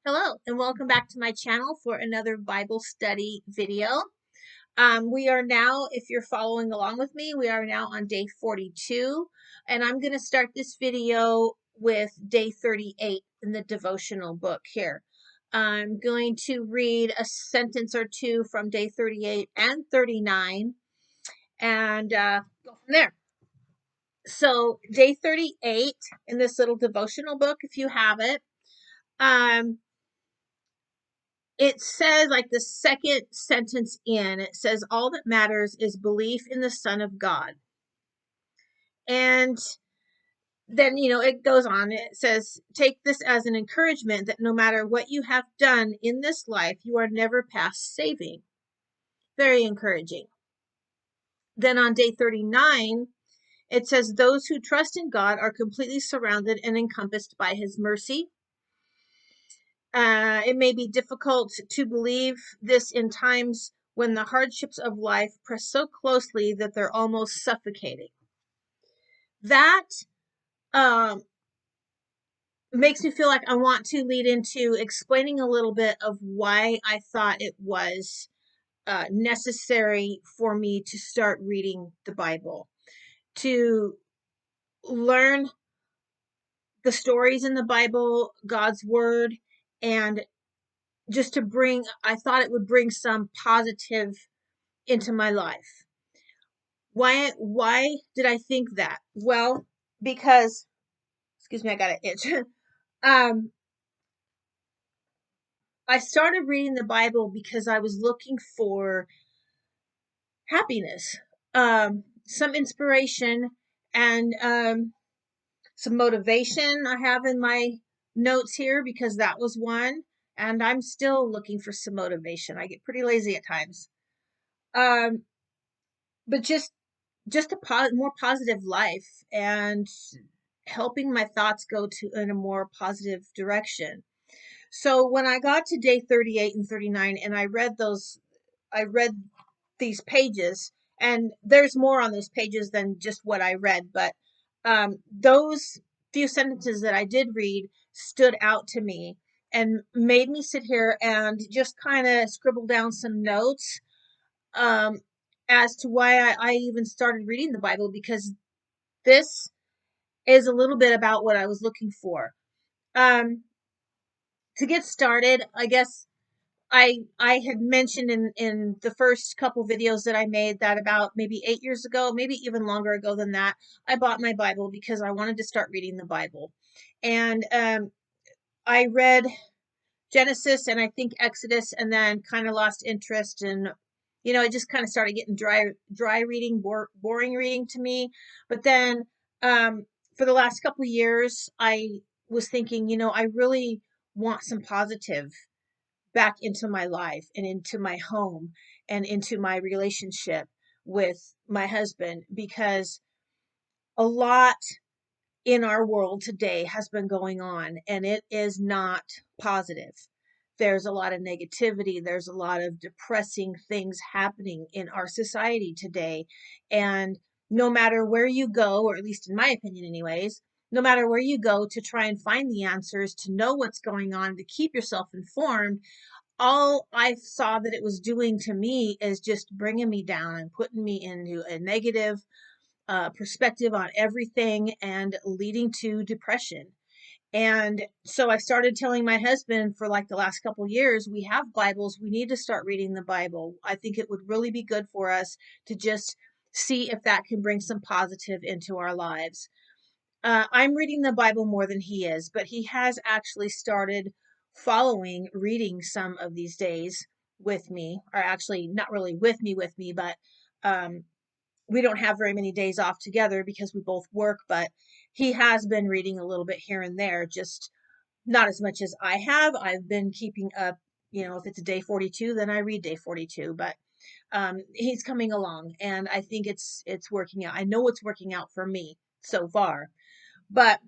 Hello and welcome back to my channel for another Bible study video. We are now, if you're following along with me, we are now on day 42, and I'm going to start this video with day 38 in the devotional book here. I'm going to read a sentence or two from day 38 and 39 and go from there. So day 38 in this little devotional book, if you have it, it says, like the second sentence in, it says, all that matters is belief in the Son of God. And then, it goes on. It says, take this as an encouragement that no matter what you have done in this life, you are never past saving. Very encouraging. Then on day 39, it says, those who trust in God are completely surrounded and encompassed by his mercy. It may be difficult to believe this in times when the hardships of life press so closely that they're almost suffocating. That makes me feel like I want to lead into explaining a little bit of why I thought it was necessary for me to start reading the Bible, to learn the stories in the Bible, God's word, and just to bring, I thought it would bring some positive into my life. Why did I think that? Well, because, excuse me, I got an itch. um, I started reading the Bible because I was looking for happiness, some inspiration, and some motivation. I have in my notes here because that was one, and I'm still looking for some motivation. I get pretty lazy at times. Um, but just a more positive life and helping my thoughts go to in a more positive direction. So when I got to day 38 and 39 and I read these pages, and there's more on those pages than just what I read, but those few sentences that I did read stood out to me and made me sit here and just kind of scribble down some notes um, as to why I even started reading the Bible, because this is a little bit about what I was looking for. Um, to get started, I guess I had mentioned in the first couple videos that I made that about maybe 8 years ago, maybe even longer ago than that, I bought my Bible because I wanted to start reading the Bible. And I read Genesis and I think Exodus, and then kind of lost interest, and it just kind of started getting dry reading, boring reading to me. But then for the last couple of years, I was thinking, I really want some positive back into my life and into my home and into my relationship with my husband, because a lot in our world today has been going on and it is not positive. There's a lot of negativity, there's a lot of depressing things happening in our society today. And no matter where you go, or at least in my opinion anyways, no matter where you go to try and find the answers, to know what's going on, to keep yourself informed, all I saw that it was doing to me is just bringing me down and putting me into a negative perspective on everything and leading to depression. And so I started telling my husband, for like the last couple years, we have Bibles. We need to start reading the Bible. I think it would really be good for us to just see if that can bring some positive into our lives. I'm reading the Bible more than he is, but he has actually started following reading some of these days with me, or actually not really with me, but um, we don't have very many days off together because we both work, but he has been reading a little bit here and there, just not as much as I have. I've been keeping up, if it's a day 42, then I read day 42, but he's coming along and I think it's working out. I know it's working out for me so far. But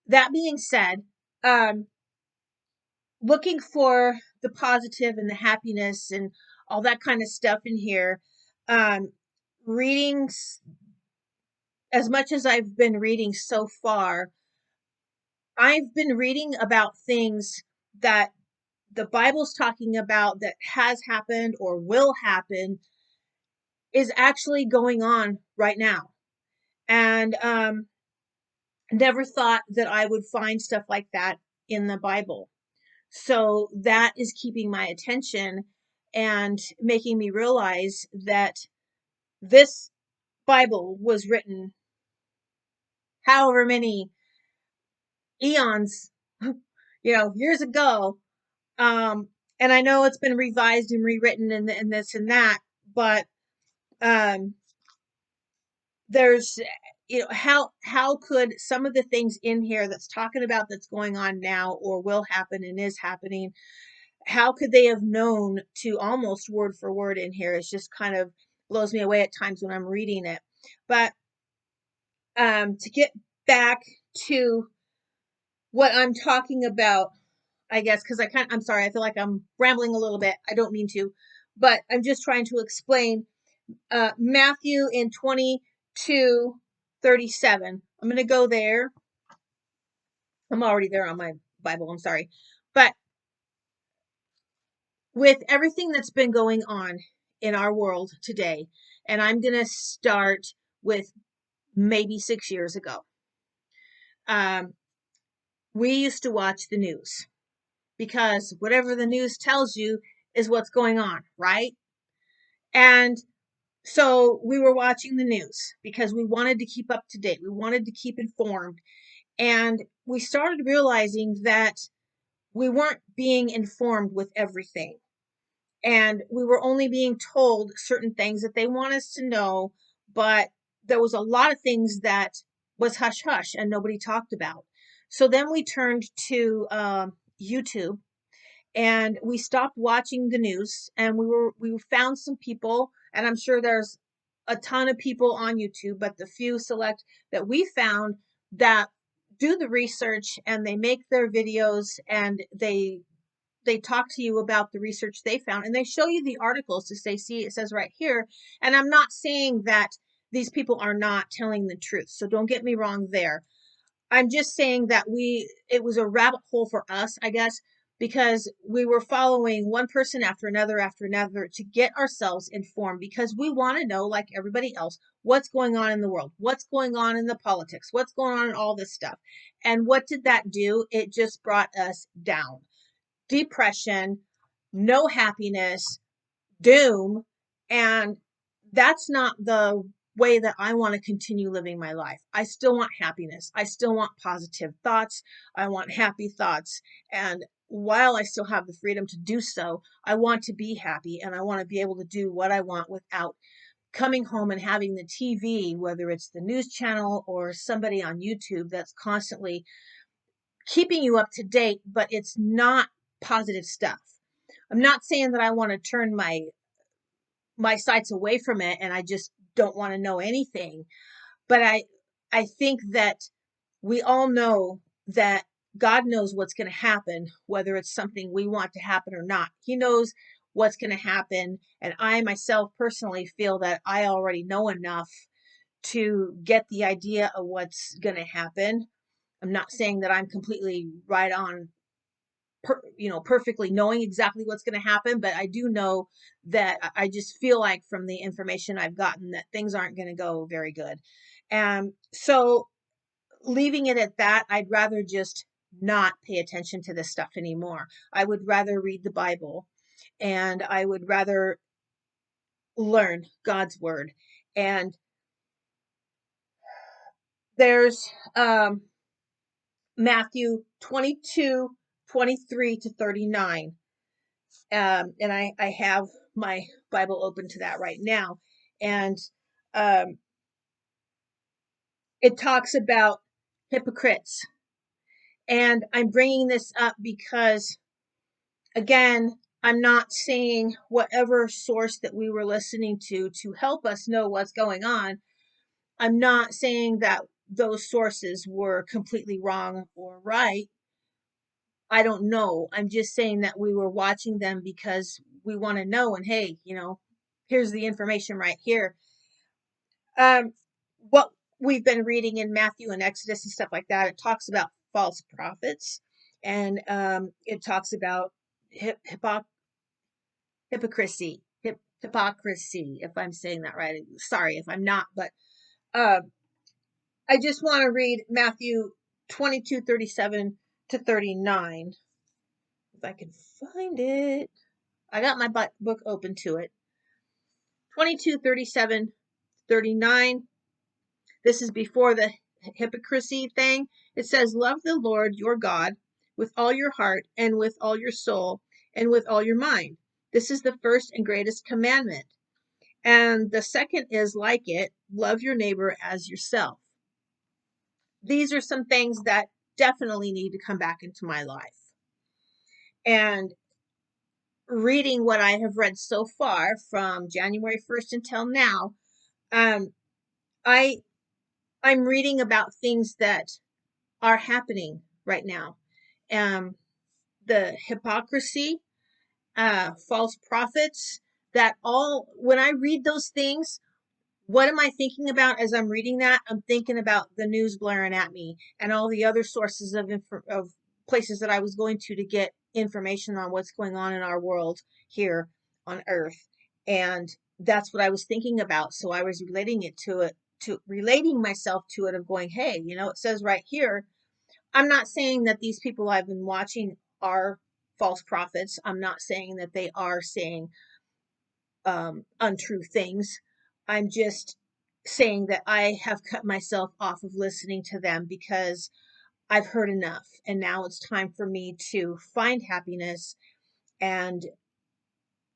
that being said, um, looking for the positive and the happiness and all that kind of stuff in here, reading, as much as I've been reading so far, I've been reading about things that the Bible's talking about that has happened or will happen is actually going on right now. And never thought that I would find stuff like that in the Bible. So that is keeping my attention and making me realize that this Bible was written however many eons, years ago. And I know it's been revised and rewritten and this and that, but um, there's, how could some of the things in here that's talking about that's going on now or will happen and is happening, how could they have known to almost word for word in here? It's just kind of blows me away at times when I'm reading it. But to get back to what I'm talking about, I guess, because I'm sorry, I feel like I'm rambling a little bit. I don't mean to, but I'm just trying to explain Matthew in 22:37. I'm going to go there. I'm already there on my Bible. I'm sorry. But with everything that's been going on in our world today, and I'm going to start with maybe 6 years ago. We used to watch the news because whatever the news tells you is what's going on, right? And so we were watching the news because we wanted to keep up to date. We wanted to keep informed. And we started realizing that we weren't being informed with everything. And we were only being told certain things that they want us to know, but there was a lot of things that was hush hush and nobody talked about. So then we turned to YouTube, and we stopped watching the news, and we found some people, and I'm sure there's a ton of people on YouTube, but the few select that we found that do the research and they make their videos, and they talk to you about the research they found, and they show you the articles to say, see, it says right here. And I'm not saying that these people are not telling the truth, so don't get me wrong there. I'm just saying that it was a rabbit hole for us, I guess, because we were following one person after another to get ourselves informed, because we want to know, like everybody else, what's going on in the world, what's going on in the politics, what's going on in all this stuff. And what did that do? It just brought us down. Depression, no happiness, doom. And that's not the way that I want to continue living my life. I still want happiness. I still want positive thoughts. I want happy thoughts. And while I still have the freedom to do so, I want to be happy, and I want to be able to do what I want without coming home and having the TV, whether it's the news channel or somebody on YouTube that's constantly keeping you up to date, but it's not positive stuff. I'm not saying that I want to turn my sights away from it and I just don't want to know anything. But I think that we all know that God knows what's going to happen, whether it's something we want to happen or not. He knows what's going to happen. And I myself personally feel that I already know enough to get the idea of what's going to happen. I'm not saying that I'm completely right on, perfectly knowing exactly what's going to happen, but I do know that I just feel like from the information I've gotten that things aren't going to go very good. And so leaving it at that, I'd rather just not pay attention to this stuff anymore. I would rather read the Bible, and I would rather learn God's word. And there's Matthew 22:23-39. And I have my Bible open to that right now. And um, it talks about hypocrites. And I'm bringing this up because, again, I'm not saying whatever source that we were listening to help us know what's going on. I'm not saying that those sources were completely wrong or right. I don't know. I'm just saying that we were watching them because we want to know. And hey, here's the information right here. Um, what we've been reading in Matthew and Exodus and stuff like that, it talks about false prophets, and it talks about hypocrisy, hypocrisy, if I'm saying that right. Sorry if I'm not, but uh, I just want to read Matthew 22:37 to 39. If I can find it. I got my book open to it. 22:37, 39. This is before the hypocrisy thing. It says, love the Lord your God with all your heart and with all your soul and with all your mind. This is the first and greatest commandment. And the second is like it, love your neighbor as yourself. These are some things that definitely need to come back into my life. And reading what I have read so far from January 1st until now, um, I I'm reading about things that are happening right now. Um, the hypocrisy, false prophets, that all, when I read those things, what am I thinking about as I'm reading that? I'm thinking about the news blaring at me and all the other sources of places that I was going to get information on what's going on in our world here on Earth. And that's what I was thinking about. So I was relating myself to it, of going, hey, it says right here. I'm not saying that these people I've been watching are false prophets. I'm not saying that they are saying untrue things. I'm just saying that I have cut myself off of listening to them because I've heard enough. And now it's time for me to find happiness and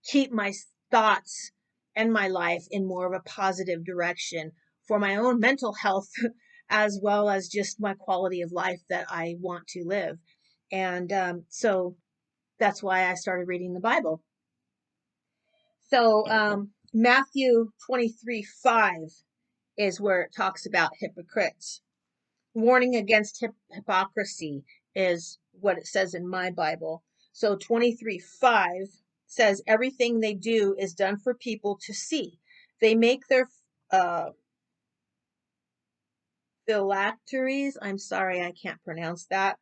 keep my thoughts and my life in more of a positive direction for my own mental health, as well as just my quality of life that I want to live. And so that's why I started reading the Bible. So Matthew 23:5 is where it talks about hypocrites. Warning against hypocrisy is what it says in my Bible. So 23:5 says everything they do is done for people to see. They make their phylacteries. I'm sorry, I can't pronounce that.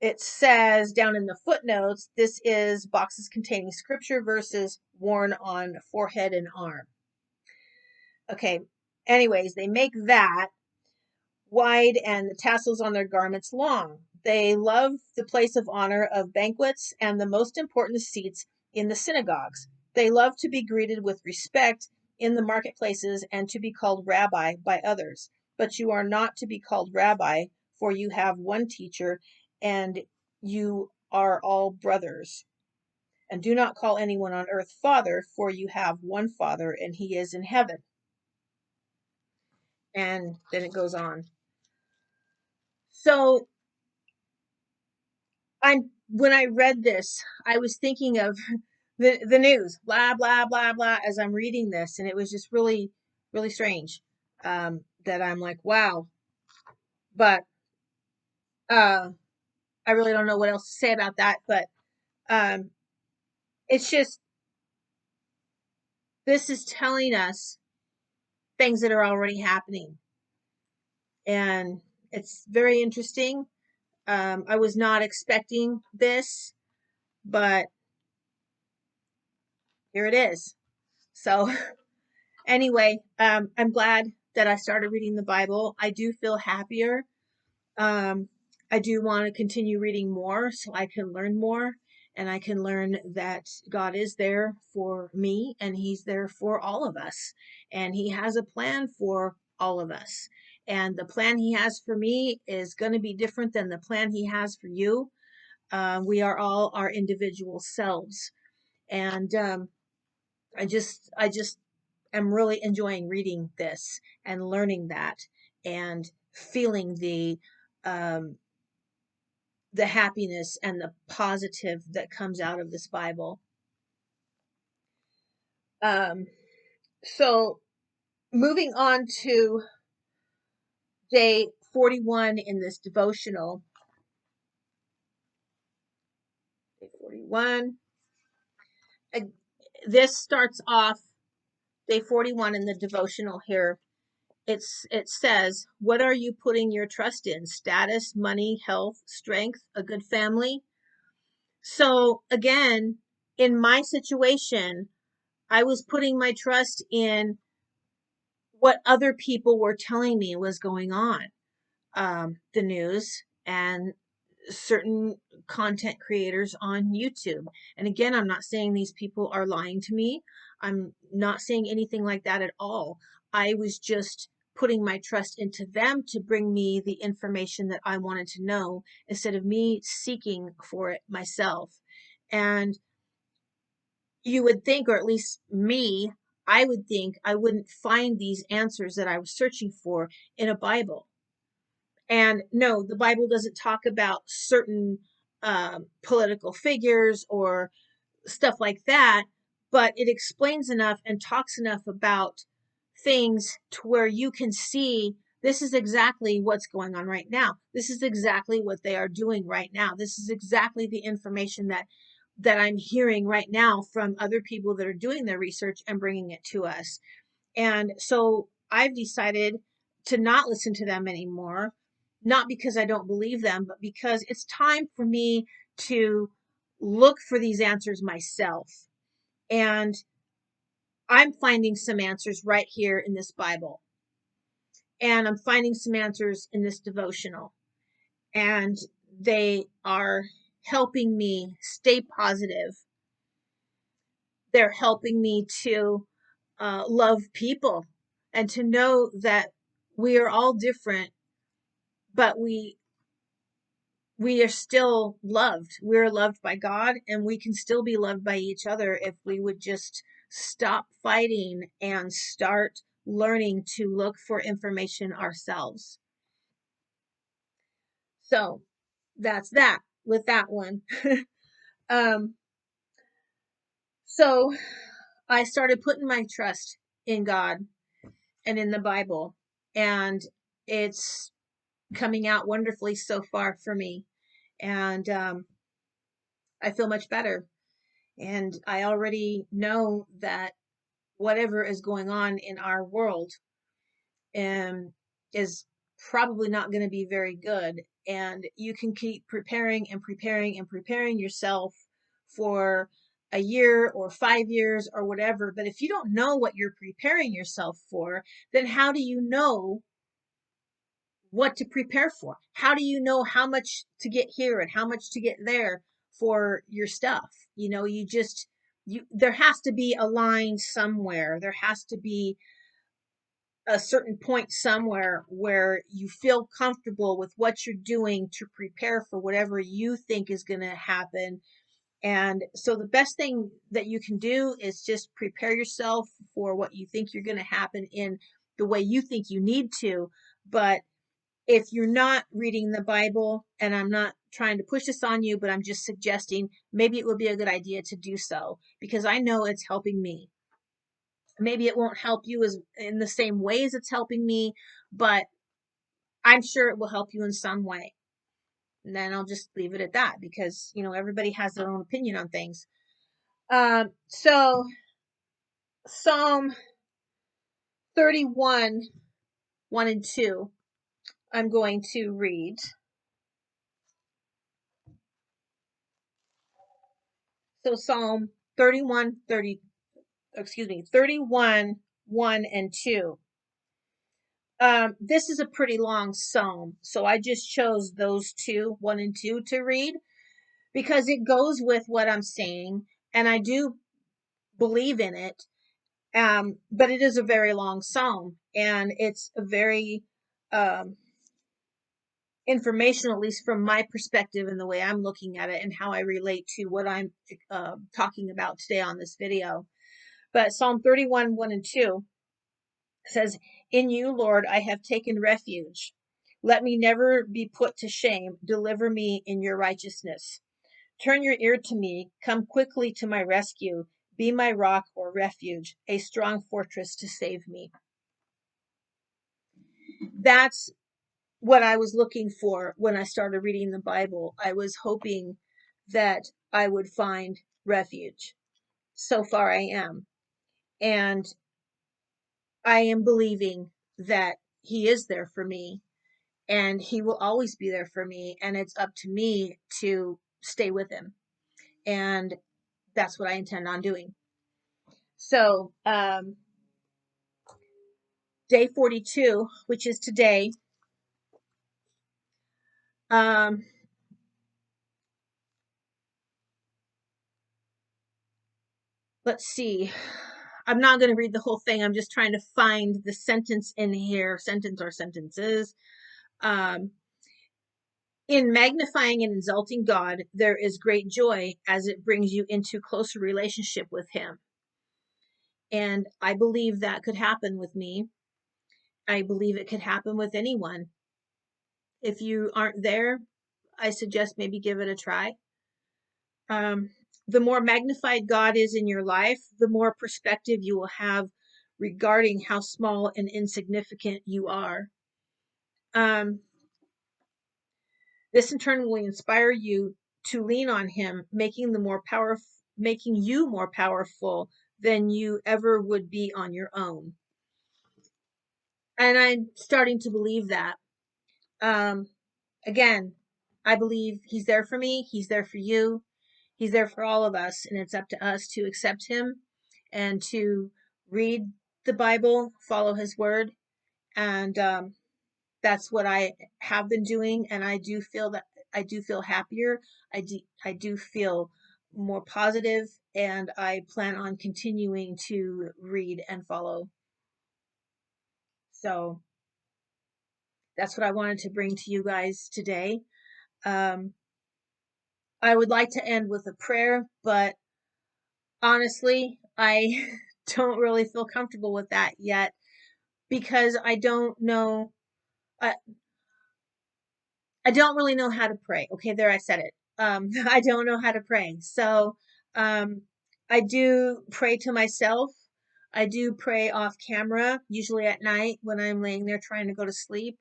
It says down in the footnotes, this is boxes containing scripture verses worn on forehead and arm. Okay, anyways, they make that wide and the tassels on their garments long. They love the place of honor of banquets and the most important seats in the synagogues. They love to be greeted with respect in the marketplaces and to be called rabbi by others. But you are not to be called rabbi, for you have one teacher and you are all brothers. And do not call anyone on earth father, for you have one Father and he is in heaven. And then it goes on. So when I read this, I was thinking of the news, blah blah blah blah, as I'm reading this, and it was just really really strange. That I'm like, wow, but I really don't know what else to say about that. But um, it's just, this is telling us things that are already happening, and it's very interesting. I was not expecting this, but here it is. So anyway, I'm glad that I started reading the Bible. I do feel happier. Um, I do want to continue reading more so I can learn more and I can learn that God is there for me and He's there for all of us. And He has a plan for all of us. And the plan He has for me is going to be different than the plan He has for you. We are all our individual selves. And I just am really enjoying reading this and learning that and feeling um, the happiness and the positive that comes out of this Bible. Um, so moving on to day 41 in this devotional. Day 41. This starts off day 41 in the devotional here. it says, what are you putting your trust in? Status, money, health, strength, a good family? So again, in my situation, I was putting my trust in what other people were telling me was going on. The news and certain content creators on YouTube. And again, I'm not saying these people are lying to me. I'm not saying anything like that at all. I was just putting my trust into them to bring me the information that I wanted to know instead of me seeking for it myself. And you would think, or at least me, I would think I wouldn't find these answers that I was searching for in a Bible. And no, the Bible doesn't talk about certain political figures or stuff like that, but it explains enough and talks enough about things to where you can see this is exactly what's going on right now. This is exactly what they are doing right now. This is exactly the information that I'm hearing right now from other people that are doing their research and bringing it to us. And so I've decided to not listen to them anymore, not because I don't believe them, but because it's time for me to look for these answers myself. And I'm finding some answers right here in this Bible. And I'm finding some answers in this devotional. And they are helping me stay positive. They're helping me to love people and to know that we are all different, but we are still loved. We're loved by God, and we can still be loved by each other if we would just stop fighting and start learning to look for information ourselves. So that's that with that one. um, so I started putting my trust in God and in the Bible, and it's coming out wonderfully so far for me. And I feel much better. And I already know that whatever is going on in our world is probably not going to be very good. And you can keep preparing and preparing and preparing yourself for a year or 5 years or whatever. But if you don't know what you're preparing yourself for, then how do you know what to prepare for? How do you know how much to get here and how much to get there for your stuff? You just there has to be a line somewhere. There has to be a certain point somewhere where you feel comfortable with what you're doing to prepare for whatever you think is going to happen. And so the best thing that you can do is just prepare yourself for what you think you're going to happen in the way you think you need to. But if you're not reading the Bible, and I'm not trying to push this on you, but I'm just suggesting maybe it would be a good idea to do so, because I know it's helping me. Maybe it won't help you as in the same way as it's helping me, but I'm sure it will help you in some way. And then I'll just leave it at that because, everybody has their own opinion on things. So Psalm 31, 1 and 2, I'm going to read. So Psalm 31, 31, 1 and 2. This is a pretty long psalm, so I just chose those two, 1 and 2, to read because it goes with what I'm saying, and I do believe in it. But it is a very long psalm, and it's a very um, informational, at least from my perspective and the way I'm looking at it and how I relate to what I'm talking about today on this video. But Psalm 31, 1 and 2 says, "In you, Lord, I have taken refuge. Let me never be put to shame. Deliver me in your righteousness. Turn your ear to me. Come quickly to my rescue. Be my rock or refuge, a strong fortress to save me." That's what I was looking for when I started reading the Bible. I was hoping that I would find refuge. So far, I am. And I am believing that he is there for me, and he will always be there for me, and it's up to me to stay with him. And that's what I intend on doing. So, day 42, which is today, um, let's see. I'm not going to read the whole thing. I'm just trying to find the sentence in here, sentence or sentences. Um, in magnifying and exalting God, there is great joy as it brings you into closer relationship with him. And I believe that could happen with me. I believe it could happen with anyone. If you aren't there, I suggest maybe give it a try. Um, the more magnified God is in your life, the more perspective you will have regarding how small and insignificant you are. Um, this in turn will inspire you to lean on him, making you more powerful than you ever would be on your own. And I'm starting to believe that. Um, again, I believe he's there for me. He's there for you. He's there for all of us. And it's up to us to accept him and to read the Bible, follow his word. And that's what I have been doing. And I do feel happier. I do feel more positive, and I plan on continuing to read and follow. So that's what I wanted to bring to you guys today. Um, I would like to end with a prayer, but honestly, I don't really feel comfortable with that yet because I don't know. I, I don't really know how to pray. Okay, there, I said it. I don't know how to pray. So, um, I do pray to myself. I do pray off camera, usually at night when I'm laying there trying to go to sleep.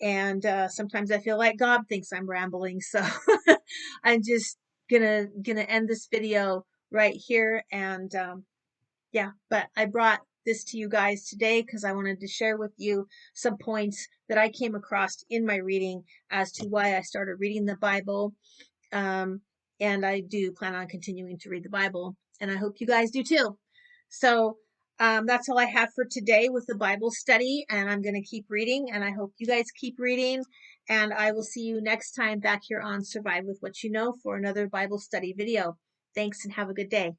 And sometimes I feel like God thinks I'm rambling. So I'm just gonna end this video right here. And yeah, but I brought this to you guys today because I wanted to share with you some points that I came across in my reading as to why I started reading the Bible. Um, and I do plan on continuing to read the Bible, and I hope you guys do too. So that's all I have for today with the Bible study, and I'm going to keep reading, and I hope you guys keep reading. And I will see you next time back here on Survive with What You Know for another Bible study video. Thanks, and have a good day.